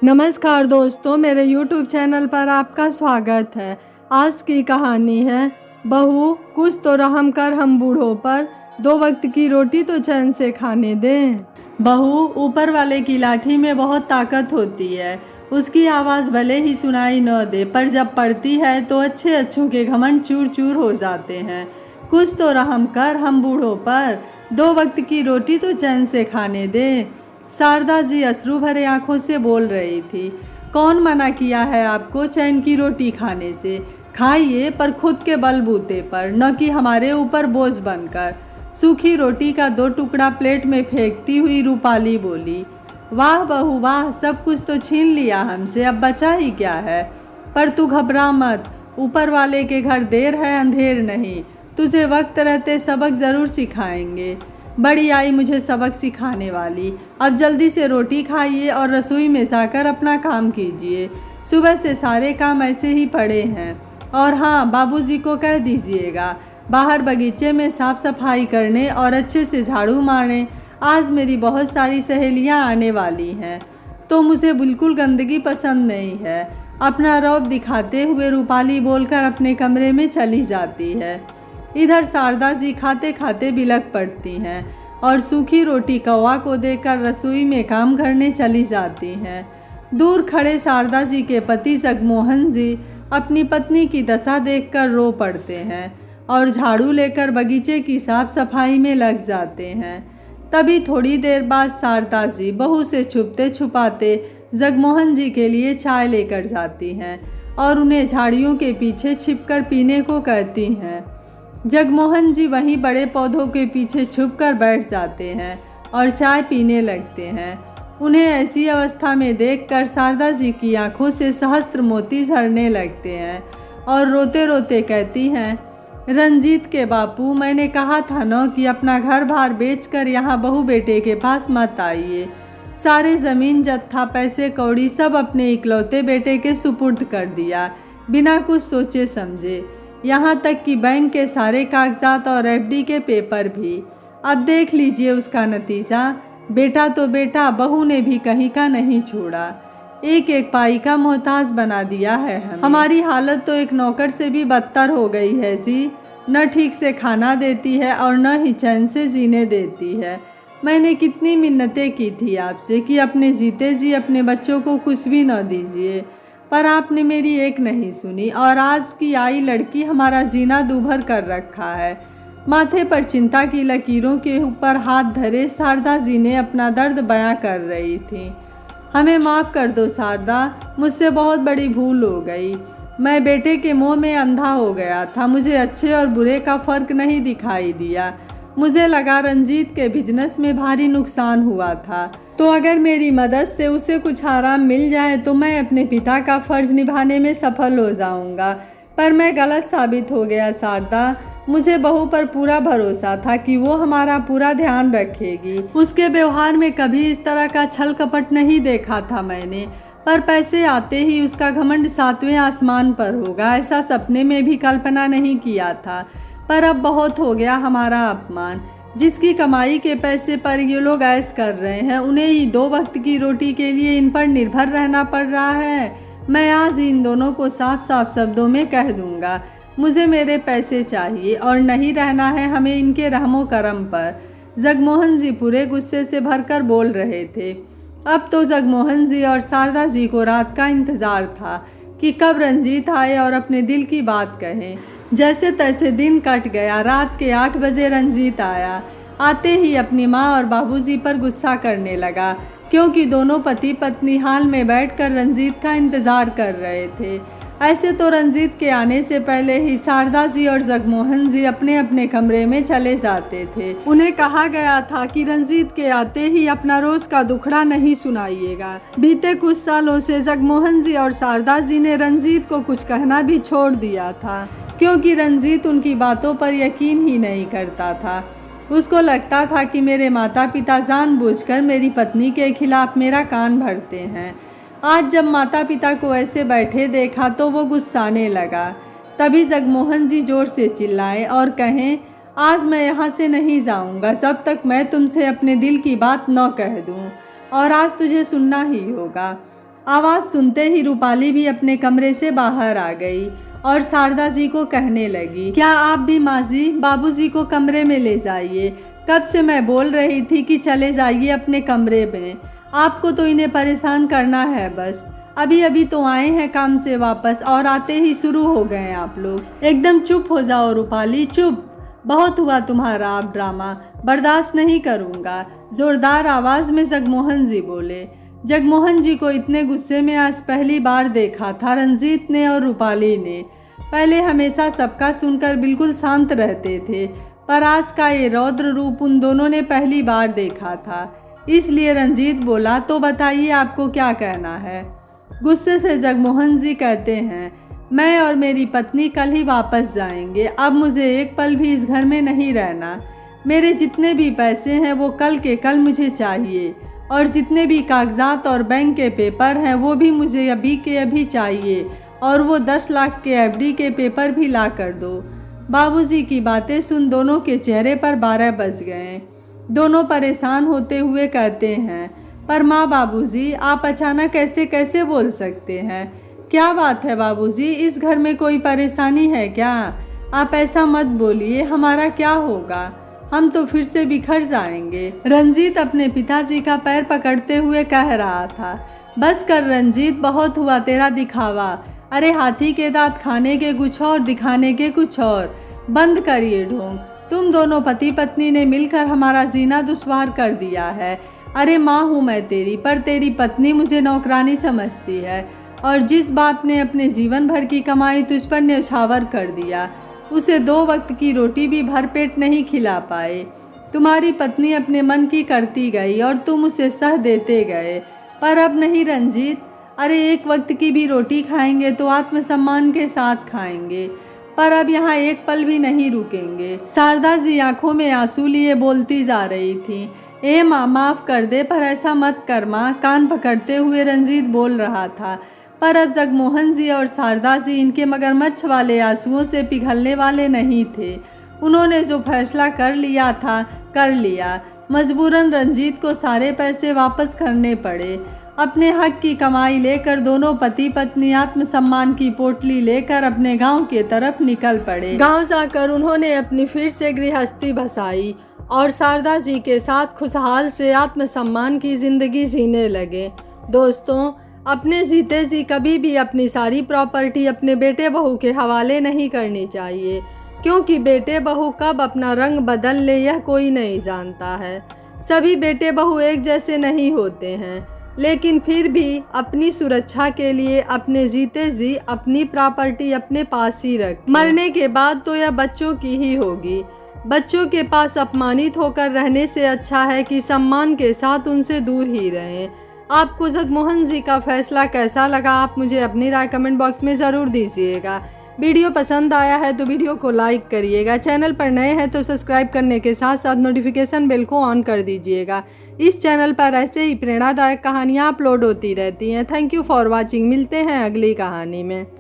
नमस्कार दोस्तों, मेरे YouTube चैनल पर आपका स्वागत है। आज की कहानी है बहू कुछ तो रहम कर हम बूढ़ों पर, 2 वक्त की रोटी तो चैन से खाने दें। बहू, ऊपर वाले की लाठी में बहुत ताकत होती है। उसकी आवाज़ भले ही सुनाई न दे, पर जब पड़ती है तो अच्छे अच्छों के घमंड चूर चूर हो जाते हैं। कुछ तो रहम कर हम बूढ़ों पर, 2 वक्त की रोटी तो चैन से खाने दें। शारदा जी अश्रु भरे आंखों से बोल रही थी। कौन मना किया है आपको चैन की रोटी खाने से? खाइए, पर खुद के बलबूते पर, न कि हमारे ऊपर बोझ बनकर। सूखी रोटी का 2 टुकड़ा प्लेट में फेंकती हुई रूपाली बोली। वाह बहू वाह, सब कुछ तो छीन लिया हमसे, अब बचा ही क्या है। पर तू घबरा मत, ऊपर वाले के घर देर है अंधेर नहीं। तुझे वक्त रहते सबक ज़रूर सिखाएंगे। बड़ी आई मुझे सबक सिखाने वाली। अब जल्दी से रोटी खाइए और रसोई में जाकर अपना काम कीजिए। सुबह से सारे काम ऐसे ही पड़े हैं। और हाँ, बाबूजी को कह दीजिएगा बाहर बगीचे में साफ़ सफाई करने और अच्छे से झाड़ू मारें। आज मेरी बहुत सारी सहेलियां आने वाली हैं, तो मुझे बिल्कुल गंदगी पसंद नहीं है। अपना रौब दिखाते हुए रूपाली बोलकर अपने कमरे में चली जाती है। इधर शारदा जी खाते खाते बिलख पड़ती हैं और सूखी रोटी कौवा को देकर रसोई में काम करने चली जाती हैं। दूर खड़े शारदा जी के पति जगमोहन जी अपनी पत्नी की दशा देखकर रो पड़ते हैं और झाड़ू लेकर बगीचे की साफ सफाई में लग जाते हैं। तभी थोड़ी देर बाद शारदा जी बहू से छुपते छुपाते जगमोहन जी के लिए चाय लेकर जाती हैं और उन्हें झाड़ियों के पीछे छिपकर पीने को कहती हैं। जगमोहन जी वहीं बड़े पौधों के पीछे छुपकर बैठ जाते हैं और चाय पीने लगते हैं। उन्हें ऐसी अवस्था में देखकर शारदा जी की आंखों से सहस्त्र मोती झरने लगते हैं और रोते रोते कहती हैं, रंजीत के बापू, मैंने कहा था न कि अपना घर बार बेचकर यहाँ बहू बेटे के पास मत आइए। सारे ज़मीन जत्था पैसे कौड़ी सब अपने इकलौते बेटे के सुपुर्द कर दिया, बिना कुछ सोचे समझे। यहाँ तक कि बैंक के सारे कागजात और एफडी के पेपर भी। अब देख लीजिए उसका नतीजा। बेटा तो बेटा, बहू ने भी कहीं का नहीं छोड़ा। एक एक पाई का मोहताज बना दिया है हमें। हमारी हालत तो एक नौकर से भी बदतर हो गई है जी। न ठीक से खाना देती है और न ही चैन से जीने देती है। मैंने कितनी मिन्नतें की थी आपसे कि अपने जीते जी अपने बच्चों को कुछ भी न दीजिए, पर आपने मेरी एक नहीं सुनी और आज की आई लड़की हमारा जीना दूभर कर रखा है। माथे पर चिंता की लकीरों के ऊपर हाथ धरे शारदा जी ने अपना दर्द बयां कर रही थी। हमें माफ़ कर दो शारदा, मुझसे बहुत बड़ी भूल हो गई। मैं बेटे के मोह में अंधा हो गया था। मुझे अच्छे और बुरे का फ़र्क नहीं दिखाई दिया। मुझे लगा रंजीत के बिजनेस में भारी नुकसान हुआ था, तो अगर मेरी मदद से उसे कुछ आराम मिल जाए तो मैं अपने पिता का फ़र्ज निभाने में सफल हो जाऊंगा। पर मैं गलत साबित हो गया शारदा। मुझे बहू पर पूरा भरोसा था कि वो हमारा पूरा ध्यान रखेगी। उसके व्यवहार में कभी इस तरह का छल कपट नहीं देखा था मैंने। पर पैसे आते ही उसका घमंड 7वें आसमान पर होगा, ऐसा सपने में भी कल्पना नहीं किया था। पर अब बहुत हो गया हमारा अपमान। जिसकी कमाई के पैसे पर ये लोग ऐश कर रहे हैं, उन्हें ही 2 वक्त की रोटी के लिए इन पर निर्भर रहना पड़ रहा है। मैं आज इन दोनों को साफ साफ शब्दों में कह दूंगा, मुझे मेरे पैसे चाहिए और नहीं रहना है हमें इनके रहमो करम पर। जगमोहन जी पूरे गुस्से से भरकर बोल रहे थे। अब तो जगमोहन जी और शारदा जी को रात का इंतज़ार था कि कब रंजीत आए और अपने दिल की बात कहें। जैसे तैसे दिन कट गया। रात के 8 बजे रंजीत आया। आते ही अपनी माँ और बाबूजी पर गुस्सा करने लगा, क्योंकि दोनों पति पत्नी हाल में बैठकर रंजीत का इंतज़ार कर रहे थे। ऐसे तो रंजीत के आने से पहले ही शारदा जी और जगमोहन जी अपने अपने कमरे में चले जाते थे। उन्हें कहा गया था कि रंजीत के आते ही अपना रोज का दुखड़ा नहीं सुनाइएगा। बीते कुछ सालों से जगमोहन जी और शारदा जी ने रंजीत को कुछ कहना भी छोड़ दिया था, क्योंकि रंजीत उनकी बातों पर यकीन ही नहीं करता था। उसको लगता था कि मेरे माता पिता जानबूझकर मेरी पत्नी के खिलाफ मेरा कान भरते हैं। आज जब माता पिता को ऐसे बैठे देखा तो वो गुस्साने लगा। तभी जगमोहन जी जोर से चिल्लाए और कहें, आज मैं यहाँ से नहीं जाऊँगा जब तक मैं तुमसे अपने दिल की बात न कह दूँ, और आज तुझे सुनना ही होगा। आवाज़ सुनते ही रूपाली भी अपने कमरे से बाहर आ गई और शारदा जी को कहने लगी, क्या आप भी माँ जी बाबूजी को कमरे में ले जाइए। कब से मैं बोल रही थी कि चले जाइए अपने कमरे में, आपको तो इन्हें परेशान करना है बस। अभी अभी तो आए हैं काम से वापस और आते ही शुरू हो गए हैं आप लोग। एकदम चुप हो जाओ रूपाली, चुप। बहुत हुआ तुम्हारा आप ड्रामा, बर्दाश्त नहीं करूँगा। ज़ोरदार आवाज़ में जगमोहन जी बोले। जगमोहन जी को इतने गुस्से में आज पहली बार देखा था रंजीत ने और रूपाली ने। पहले हमेशा सबका सुनकर बिल्कुल शांत रहते थे, पर आज का ये रौद्र रूप उन दोनों ने पहली बार देखा था। इसलिए रंजीत बोला, तो बताइए आपको क्या कहना है। गुस्से से जगमोहन जी कहते हैं, मैं और मेरी पत्नी कल ही वापस जाएंगे। अब मुझे एक पल भी इस घर में नहीं रहना। मेरे जितने भी पैसे हैं वो कल के कल मुझे चाहिए, और जितने भी कागजात और बैंक के पेपर हैं वो भी मुझे अभी के अभी चाहिए, और वो 10 लाख के एफडी के पेपर भी ला कर दो। बाबूजी की बातें सुन दोनों के चेहरे पर 12 बज गए। दोनों परेशान होते हुए कहते हैं, पर माँ बाबूजी आप अचानक ऐसे कैसे बोल सकते हैं। क्या बात है बाबूजी, इस घर में कोई परेशानी है क्या। आप ऐसा मत बोलिए, हमारा क्या होगा, हम तो फिर से बिखर जाएंगे। रंजीत अपने पिताजी का पैर पकड़ते हुए कह रहा था, बस कर रंजीत, बहुत हुआ तेरा दिखावा। अरे हाथी के दांत खाने के कुछ और, दिखाने के कुछ और। बंद करिए ढोंग। तुम दोनों पति पत्नी ने मिलकर हमारा जीना दुश्वार कर दिया है। अरे माँ हूँ मैं तेरी, पर तेरी पत्नी मुझे नौकरानी समझती है, और जिस बाप ने अपने जीवन भर की कमाई तुझ पर न्यौछावर कर दिया, उसे 2 वक्त की रोटी भी भरपेट नहीं खिला पाए। तुम्हारी पत्नी अपने मन की करती गई और तुम उसे सह देते गए, पर अब नहीं रंजीत। अरे 1 वक्त की भी रोटी खाएंगे तो आत्मसम्मान के साथ खाएंगे, पर अब यहाँ एक पल भी नहीं रुकेंगे। शारदा जी आंखों में आंसू लिए बोलती जा रही थी, ए माँ माफ़ कर दे, पर ऐसा मत कर माँ। कान पकड़ते हुए रंजीत बोल रहा था, पर अब जगमोहन जी और शारदा जी इनके मगरमच्छ वाले आंसुओं से पिघलने वाले नहीं थे। उन्होंने जो फैसला कर लिया था कर लिया। मजबूरन रंजीत को सारे पैसे वापस करने पड़े। अपने हक की कमाई लेकर दोनों पति पत्नी आत्मसम्मान की पोटली लेकर अपने गांव की तरफ निकल पड़े। गांव जाकर उन्होंने अपनी फिर से गृहस्थी बसाई और शारदा जी के साथ खुशहाल से आत्मसम्मान की जिंदगी जीने लगे। दोस्तों, अपने जीते जी कभी भी अपनी सारी प्रॉपर्टी अपने बेटे बहू के हवाले नहीं करनी चाहिए, क्योंकि बेटे बहू कब अपना रंग बदल ले यह कोई नहीं जानता है। सभी बेटे बहू एक जैसे नहीं होते हैं, लेकिन फिर भी अपनी सुरक्षा के लिए अपने जीते जी अपनी प्रॉपर्टी अपने पास ही रख। मरने के बाद तो यह बच्चों की ही होगी। बच्चों के पास अपमानित होकर रहने से अच्छा है कि सम्मान के साथ उनसे दूर ही रहें। आपको जगमोहन जी का फैसला कैसा लगा, आप मुझे अपनी राय कमेंट बॉक्स में ज़रूर दीजिएगा। वीडियो पसंद आया है तो वीडियो को लाइक करिएगा। चैनल पर नए हैं तो सब्सक्राइब करने के साथ साथ नोटिफिकेशन बेल को ऑन कर दीजिएगा। इस चैनल पर ऐसे ही प्रेरणादायक कहानियाँ अपलोड होती रहती हैं। Thank you for watching. मिलते हैं अगली कहानी में।